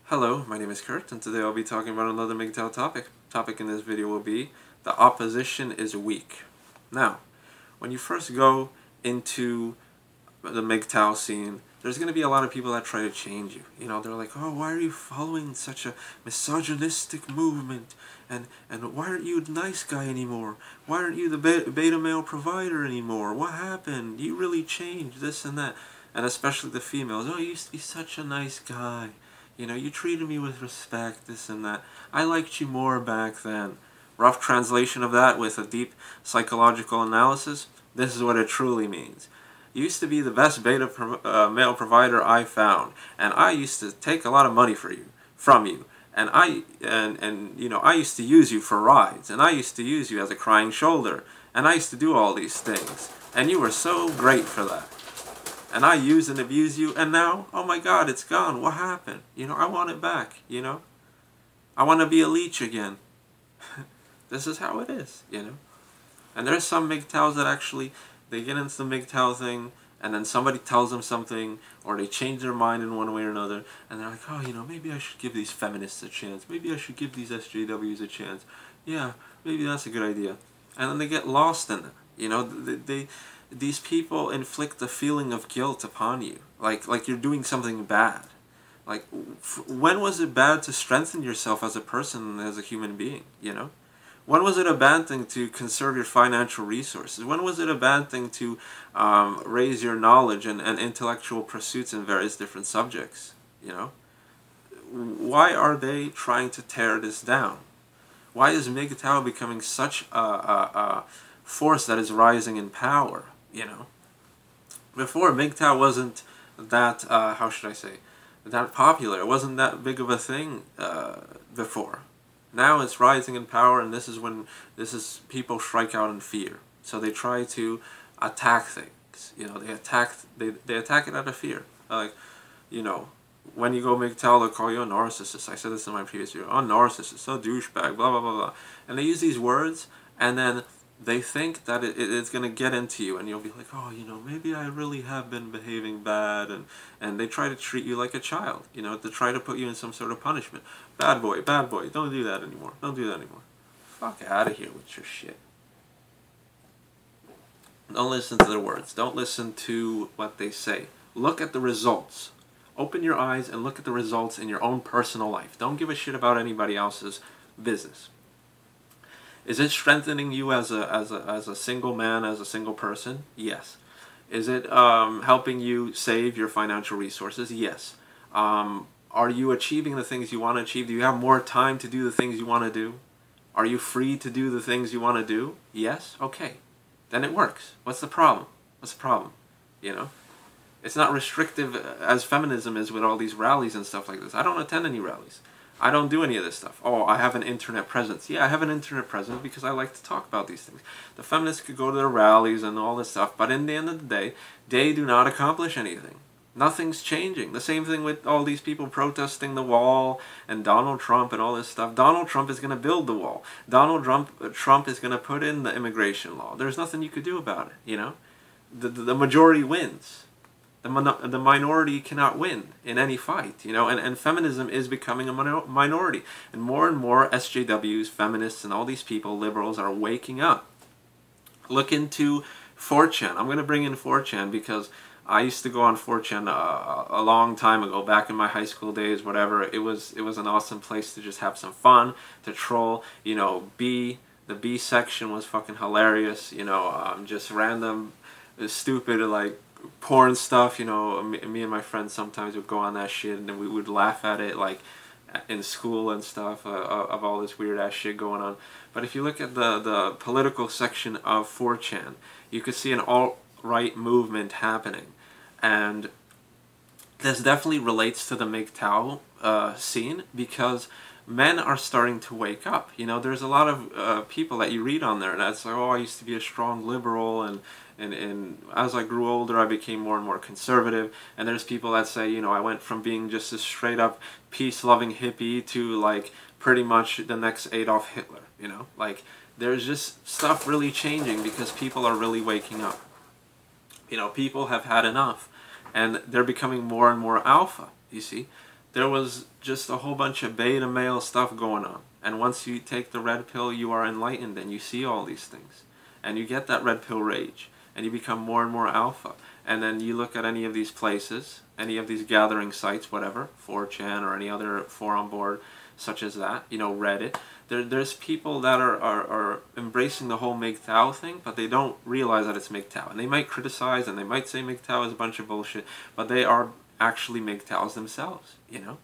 Hello, my name is Kurt, and today I'll be talking about another MGTOW topic. Topic in this video will be, the opposition is weak. Now, when you first go into the MGTOW scene, there's going to be a lot of people that try to change you. You know, they're like, oh, why are you following such a misogynistic movement? And why aren't you the nice guy anymore? Why aren't you the beta male provider anymore? What happened? You really changed, this and that. And especially the females, oh, you used to be such a nice guy. You know, you treated me with respect, this and that. I liked you more back then. Rough translation of that with a deep psychological analysis, this is what it truly means. You used to be the best beta male provider I found, and I used to take a lot of money from you. And you know, I used to use you for rides, and I used to use you as a crying shoulder, and I used to do all these things. And you were so great for that. And I use and abuse you, and now, oh my God, it's gone. What happened? You know, I want it back, you know? I want to be a leech again. This is how it is, you know? And there's some MGTOWs that actually, they get into the MGTOW thing, and then somebody tells them something, or they change their mind in one way or another, and they're like, oh, you know, maybe I should give these feminists a chance. Maybe I should give these SJWs a chance. Yeah, maybe that's a good idea. And then they get lost in it. You know, these people inflict a feeling of guilt upon you, like you're doing something bad. Like, when was it bad to strengthen yourself as a person, as a human being, you know? When was it a bad thing to conserve your financial resources? When was it a bad thing to raise your knowledge and intellectual pursuits in various different subjects, you know? Why are they trying to tear this down? Why is MGTOW becoming such a force that is rising in power, you know? Before, MGTOW wasn't that, how should I say, that popular. It wasn't that big of a thing before. Now it's rising in power, and this is people strike out in fear. So they try to attack things. You know, they attack it out of fear. Like, you know, when you go MGTOW, they'll call you a narcissist. I said this in my previous video. Oh, narcissist, oh, douchebag, blah, blah, blah, blah. And they use these words, and then they think that it's going to get into you, and you'll be like, oh, you know, maybe I really have been behaving bad, and they try to treat you like a child, you know, to try to put you in some sort of punishment. Bad boy, don't do that anymore, don't do that anymore. Fuck out of here with your shit. Don't listen to their words, don't listen to what they say. Look at the results. Open your eyes and look at the results in your own personal life. Don't give a shit about anybody else's business. Is it strengthening you as a single man, as a single person? Yes. Is it helping you save your financial resources? Yes. Are you achieving the things you want to achieve? Do you have more time to do the things you want to do? Are you free to do the things you want to do? Yes? Okay. Then it works. What's the problem? What's the problem? You know? It's not restrictive as feminism is with all these rallies and stuff like this. I don't attend any rallies. I don't do any of this stuff. Oh, I have an internet presence. Yeah, I have an internet presence because I like to talk about these things. The feminists could go to their rallies and all this stuff, but in the end of the day, they do not accomplish anything. Nothing's changing. The same thing with all these people protesting the wall and Donald Trump and all this stuff. Donald Trump is going to build the wall. Donald Trump is going to put in the immigration law. There's nothing you could do about it, you know? The majority wins. The minority cannot win in any fight, you know, and feminism is becoming a minority. And more SJWs, feminists, and all these people, liberals, are waking up. Look into 4chan. I'm going to bring in 4chan because I used to go on 4chan a long time ago, back in my high school days, whatever. It was an awesome place to just have some fun, to troll, you know, the B section was fucking hilarious, you know, just random, stupid, like, porn stuff, you know. Me and my friends sometimes would go on that shit, and then we would laugh at it, like, in school and stuff, of all this weird ass shit going on. But if you look at the political section of 4chan, you could see an alt-right movement happening, and this definitely relates to the MGTOW scene, because men are starting to wake up. You know, there's a lot of people that you read on there that's like, oh, I used to be a strong liberal, and as I grew older, I became more and more conservative. And there's people that say, you know, I went from being just a straight up peace-loving hippie to, like, pretty much the next Adolf Hitler, you know? Like, there's just stuff really changing because people are really waking up. You know, people have had enough, and they're becoming more and more alpha, you see? there was just a whole bunch of beta male stuff going on. And once you take the red pill, you are enlightened and you see all these things. And you get that red pill rage. And you become more and more alpha. And then you look at any of these places, any of these gathering sites, whatever, 4chan or any other forum board such as that, you know, Reddit. There's people that are embracing the whole MGTOW thing, but they don't realize that it's MGTOW. And they might criticize and they might say MGTOW is a bunch of bullshit, but they are actually MGTOWs themselves, you know.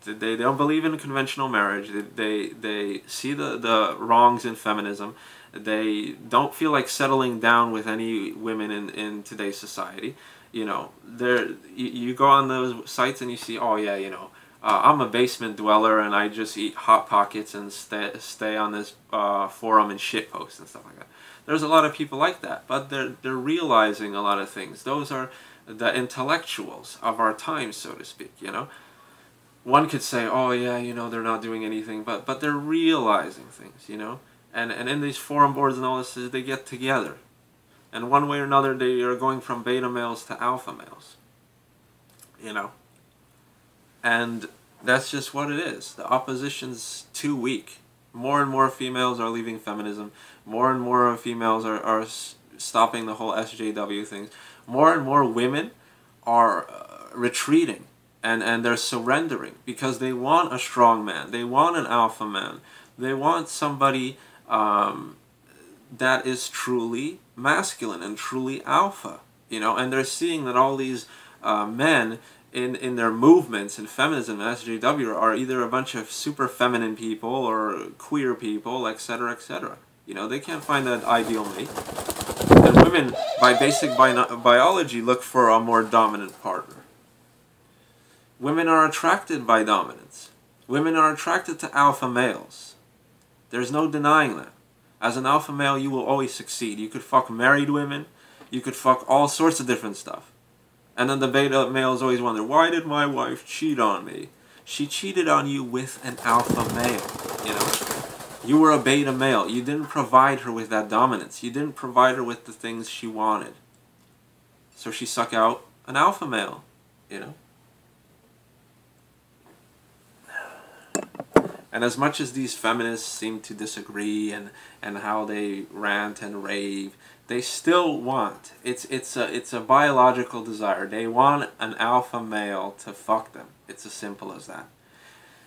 They don't believe in conventional marriage. They see the wrongs in feminism. They don't feel like settling down with any women in today's society. You know, you go on those sites and you see, oh yeah, you know, I'm a basement dweller and I just eat Hot Pockets and stay on this forum and shitpost and stuff like that. There's a lot of people like that, but they're realizing a lot of things. Those are the intellectuals of our time, so to speak, you know. One could say, oh yeah, you know, they're not doing anything, but they're realizing things, you know. And in these forum boards and all this, they get together. And one way or another, they are going from beta males to alpha males, you know. And that's just what it is. The opposition's too weak. More and more females are leaving feminism. More and more females are stopping the whole SJW things. More and more women are retreating. And they're surrendering because they want a strong man. They want an alpha man. They want somebody that is truly masculine and truly alpha. You know, and they're seeing that all these men in their movements in feminism and SJW are either a bunch of super feminine people or queer people, etc., etc. You know, they can't find that ideal mate. And women, by basic biology, look for a more dominant partner. Women are attracted by dominance. Women are attracted to alpha males. There's no denying that. As an alpha male, you will always succeed. You could fuck married women. You could fuck all sorts of different stuff. And then the beta males always wonder, why did my wife cheat on me? She cheated on you with an alpha male, you know? You were a beta male. You didn't provide her with that dominance. You didn't provide her with the things she wanted. So she sucked out an alpha male, you know? And as much as these feminists seem to disagree and how they rant and rave, they still want, it's a biological desire. They want an alpha male to fuck them. It's as simple as that.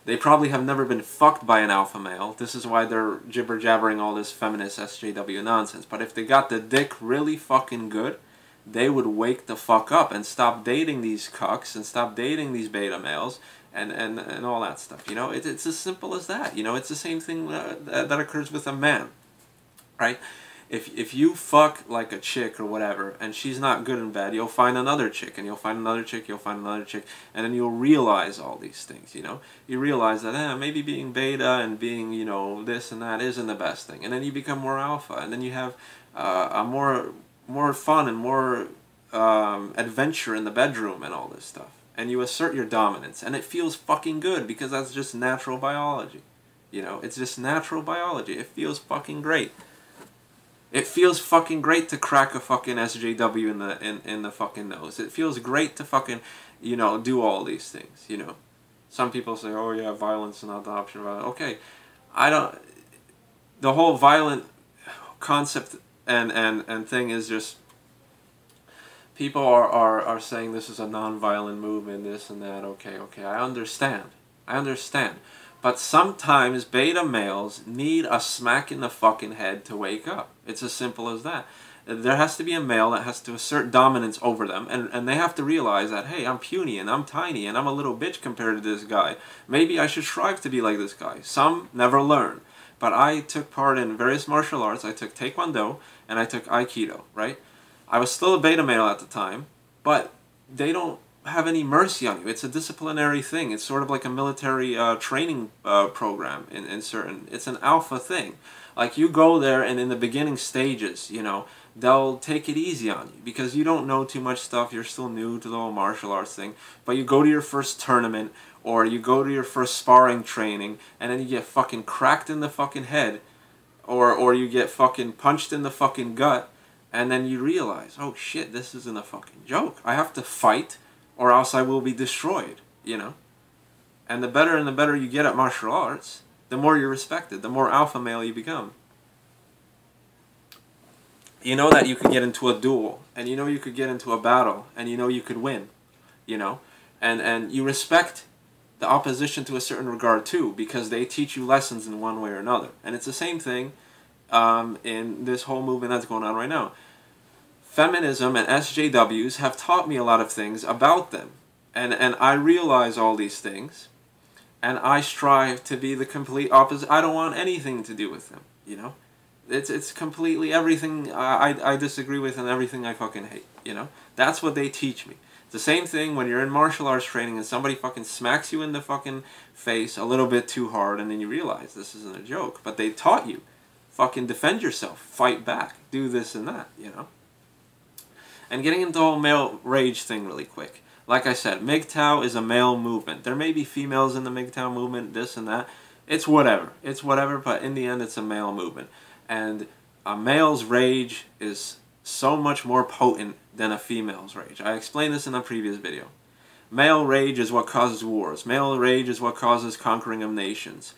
They probably have never been fucked by an alpha male. This is why they're jibber-jabbering all this feminist SJW nonsense. But if they got the dick really fucking good, they would wake the fuck up and stop dating these cucks and stop dating these beta males and all that stuff. You know, it's as simple as that. You know, it's the same thing that occurs with a man, right? If you fuck like a chick or whatever and she's not good in bed, you'll find another chick and you'll find another chick, you'll find another chick, and then you'll realize all these things, you know. You realize that maybe being beta and being, you know, this and that isn't the best thing. And then you become more alpha, and then you have a more fun and more adventure in the bedroom and all this stuff. And you assert your dominance, and it feels fucking good because that's just natural biology. You know, it's just natural biology. It feels fucking great. It feels fucking great to crack a fucking SJW in the fucking nose. It feels great to fucking, you know, do all these things, you know. Some people say, oh yeah, violence is not the option. Okay, I don't... The whole violent concept and thing is just... People are saying this is a non-violent movement, this and that. Okay, I understand. But sometimes beta males need a smack in the fucking head to wake up. It's as simple as that. There has to be a male that has to assert dominance over them, and they have to realize that, hey, I'm puny and I'm tiny and I'm a little bitch compared to this guy. Maybe I should strive to be like this guy. Some never learn. But I took part in various martial arts. I took Taekwondo and I took Aikido, right? I was still a beta male at the time, but they don't have any mercy on you. It's a disciplinary thing. It's sort of like a military training program in certain... It's an alpha thing. Like, you go there and in the beginning stages, you know, they'll take it easy on you because you don't know too much stuff. You're still new to the whole martial arts thing. But you go to your first tournament or you go to your first sparring training and then you get fucking cracked in the fucking head or you get fucking punched in the fucking gut. And then you realize, oh shit, this isn't a fucking joke. I have to fight or else I will be destroyed, you know? And the better you get at martial arts, the more you're respected, the more alpha male you become. You know that you could get into a duel, and you know you could get into a battle, and you know you could win, you know? And you respect the opposition to a certain regard too, because they teach you lessons in one way or another. And it's the same thing in this whole movement that's going on right now. Feminism and SJWs have taught me a lot of things about them. And I realize all these things, and I strive to be the complete opposite. I don't want anything to do with them, you know? It's completely everything I disagree with and everything I fucking hate, you know? That's what they teach me. It's the same thing when you're in martial arts training and somebody fucking smacks you in the fucking face a little bit too hard, and then you realize this isn't a joke. But they taught you, fucking defend yourself, fight back, do this and that, you know? And getting into the whole male rage thing really quick. Like I said, MGTOW is a male movement. There may be females in the MGTOW movement, this and that. It's whatever. It's whatever, but in the end, it's a male movement. And a male's rage is so much more potent than a female's rage. I explained this in a previous video. Male rage is what causes wars. Male rage is what causes conquering of nations.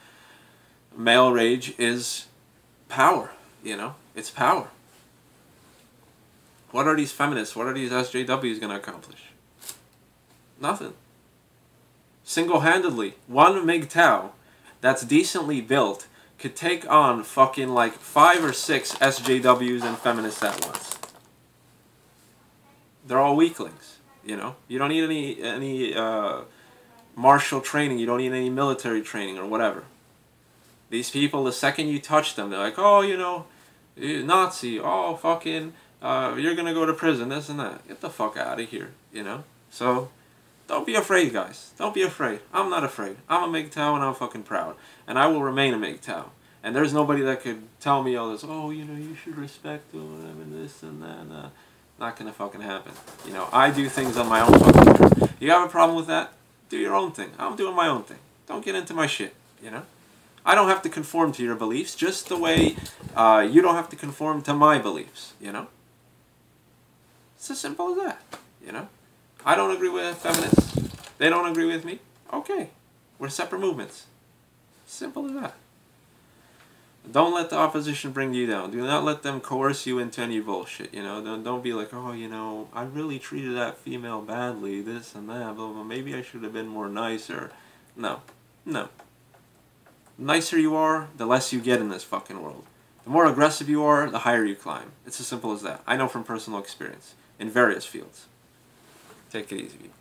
Male rage is power, you know? It's power. What are these feminists, what are these SJWs going to accomplish? Nothing. Single-handedly, one MGTOW that's decently built could take on fucking like 5 or 6 SJWs and feminists at once. They're all weaklings, you know? You don't need any martial training, you don't need any military training or whatever. These people, the second you touch them, they're like, oh, you know, Nazi, oh, fucking, you're gonna go to prison, this and that. Get the fuck out of here, you know? So, don't be afraid, guys. Don't be afraid. I'm not afraid. I'm a MGTOW and I'm fucking proud. And I will remain a MGTOW. And there's nobody that could tell me all this, oh, you know, you should respect them and this and that. Not gonna fucking happen. You know, I do things on my own fucking terms. You have a problem with that? Do your own thing. I'm doing my own thing. Don't get into my shit, you know? I don't have to conform to your beliefs, just the way you don't have to conform to my beliefs, you know? It's as simple as that, you know? I don't agree with feminists. They don't agree with me. Okay. We're separate movements. Simple as that. Don't let the opposition bring you down. Do not let them coerce you into any bullshit, you know? Don't be like, oh, you know, I really treated that female badly, this and that, blah, blah. Maybe I should have been more nicer. No. No. The nicer you are, the less you get in this fucking world. The more aggressive you are, the higher you climb. It's as simple as that. I know from personal experience in various fields. Take it easy.